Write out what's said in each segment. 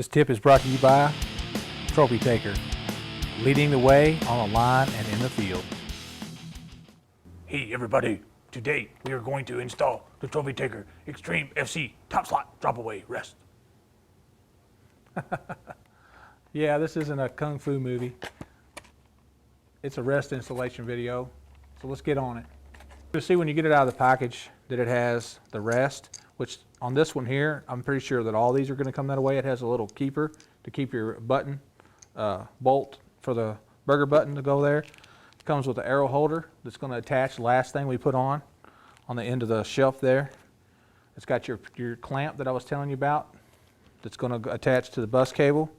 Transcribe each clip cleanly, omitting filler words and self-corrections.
This tip is brought to you by Trophy Taker, leading the way on the line and in the field. Hey everybody, today we are going to install the Trophy Taker Xtreme FC top slot drop away rest. Yeah, this isn't a kung fu movie. It's a rest installation video, so let's get on it. You'll see when you get it out of the package that it has the rest, which on this one here, I'm pretty sure that all these are going to come that way. It has a little keeper to keep your button, bolt for the burger button to go there. It comes with an arrow holder that's going to attach the last thing we put on the end of the shelf there. It's got your clamp that I was telling you about that's going to attach to the bus cable.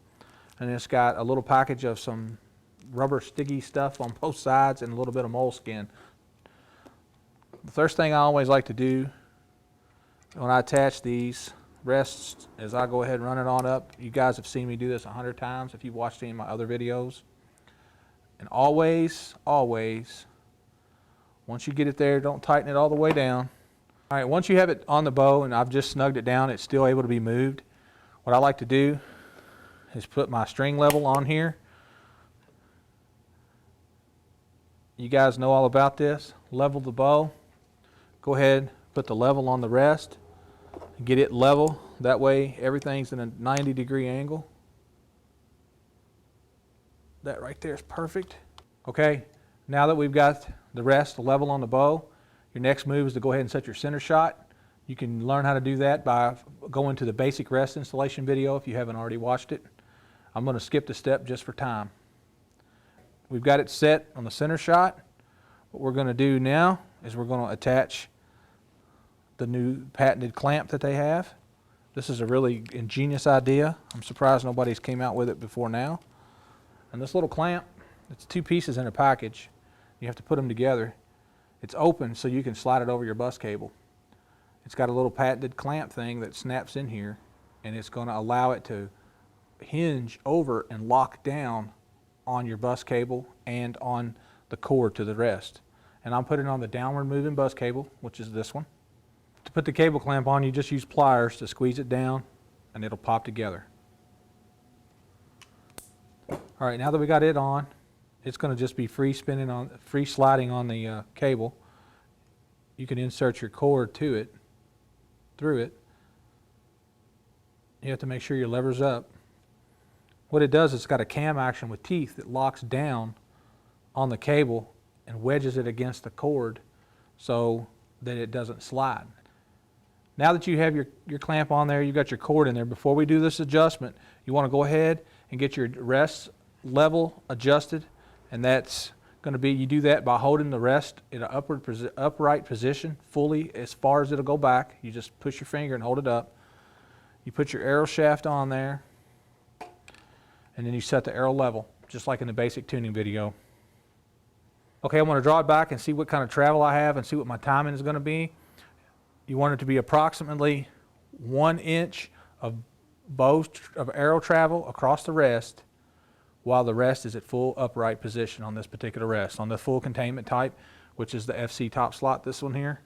And it's got a little package of some rubber sticky stuff on both sides and a little bit of moleskin. The first thing I always like to do when I attach these rests is I go ahead and run it on up. You guys have seen me do this 100 times if you've watched any of my other videos. And always, once you get it there, don't tighten it all the way down. All right, once you have it on the bow and I've just snugged it down, it's still able to be moved. What I like to do is put my string level on here. You guys know all about this. Level the bow. Go ahead, put the level on the rest. Get it level. That way everything's in a 90-degree angle. That right there is perfect. Okay, now that we've got the rest level on the bow, your next move is to go ahead and set your center shot. You can learn how to do that by going to the basic rest installation video if you haven't already watched it. I'm going to skip the step just for time. We've got it set on the center shot. What we're going to do now is we're going to attach the new patented clamp that they have. This is a really ingenious idea. I'm surprised nobody's came out with it before now. And this little clamp, it's two pieces in a package. You have to put them together. It's open so you can slide it over your bus cable. It's got a little patented clamp thing that snaps in here, and it's going to allow it to hinge over and lock down on your bus cable and on the cord to the rest. And I'm putting it on the downward moving bus cable, which is this one. To put the cable clamp on, you just use pliers to squeeze it down and it'll pop together. All right, now that we got it on, it's going to just be free sliding on the cable. You can insert your cord to it, through it. You have to make sure your lever's up. What it does is it's got a cam action with teeth that locks down on the cable and wedges it against the cord so that it doesn't slide. Now that you have your clamp on there, you've got your cord in there, before we do this adjustment, you want to go ahead and get your rest level adjusted, and that's going to be, you do that by holding the rest in an upright position fully as far as it'll go back. You just push your finger and hold it up. You put your arrow shaft on there, and then you set the arrow level, just like in the basic tuning video. Okay, I want to draw it back and see what kind of travel I have and see what my timing is going to be. You want it to be approximately 1 inch of arrow travel across the rest while the rest is at full upright position on this particular rest. On the full containment type, which is the FC top slot, this one here.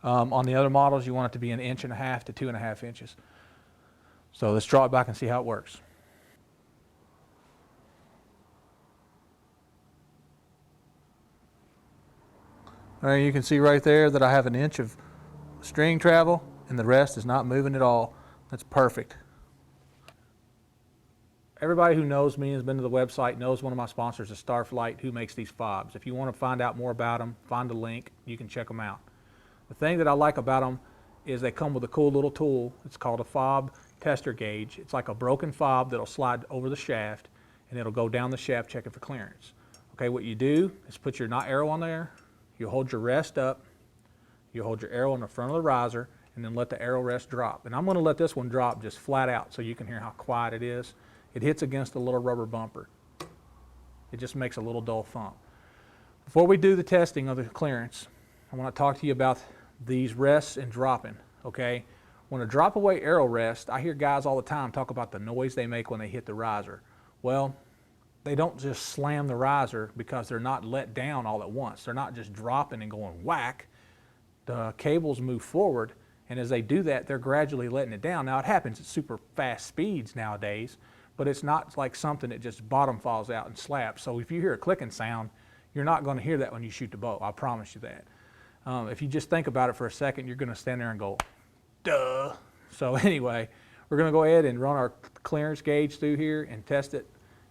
On the other models, you want it to be 1.5 inches to 2.5 inches. So let's draw it back and see how it works. All right, you can see right there that I have 1 inch of string travel and the rest is not moving at all. That's perfect. Everybody who knows me and has been to the website knows one of my sponsors is Starflight, who makes these fobs. If you want to find out more about them, find the link, you can check them out. The thing that I like about them is they come with a cool little tool. It's called a Fob Tester Gauge. It's like a broken fob that'll slide over the shaft and it'll go down the shaft checking for clearance. Okay, what you do is put your knot arrow on there, you hold your rest up, you hold your arrow on the front of the riser, and then let the arrow rest drop. And I'm going to let this one drop just flat out so you can hear how quiet it is. It hits against a little rubber bumper. It just makes a little dull thump. Before we do the testing of the clearance, I want to talk to you about these rests and dropping, okay? When a drop away arrow rest, I hear guys all the time talk about the noise they make when they hit the riser. Well, they don't just slam the riser because they're not let down all at once. They're not just dropping and going whack. The cables move forward And as they do that, they're gradually letting it down. Now it happens at super fast speeds nowadays, but it's not like something that just bottom falls out and slaps. So if you hear a clicking sound, you're not going to hear that when you shoot the bow. I promise you that. If you just think about it for a second, you're going to stand there and go, duh. So anyway, we're going to go ahead and run our clearance gauge through here and test it.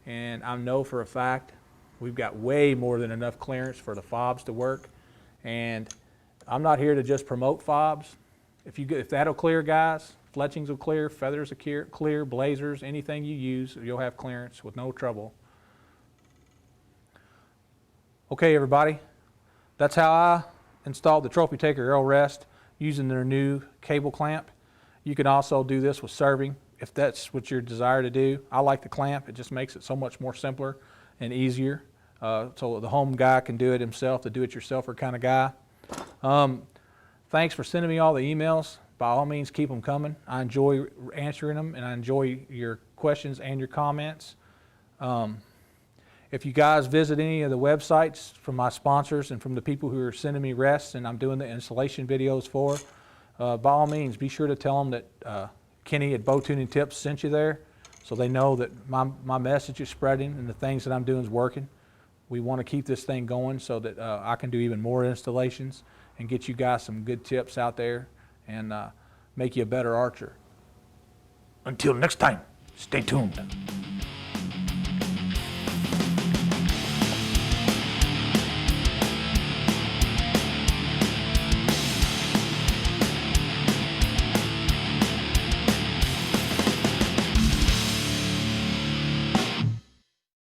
And I know for a fact we've got way more than enough clearance for the fobs to work. And I'm not here to just promote fobs. If that'll clear, guys, fletchings will clear, feathers will clear, blazers, anything you use, you'll have clearance with no trouble. Okay, everybody, that's how I installed the Trophy Taker Arrow Rest using their new cable clamp. You can also do this with serving if that's what you desire to do. I like the clamp. It just makes it so much more simpler and easier. So the home guy can do it himself, the do-it-yourselfer kind of guy. Thanks for sending me all the emails. By all means, keep them coming. I enjoy answering them, and I enjoy your questions and your comments. If you guys visit any of the websites from my sponsors and from the people who are sending me rests and I'm doing the installation videos for, by all means, be sure to tell them that Kenny at BowTuningTips sent you there, so they know that my message is spreading and the things that I'm doing is working. We want to keep this thing going so that I can do even more installations and get you guys some good tips out there and make you a better archer. Until next time, stay tuned.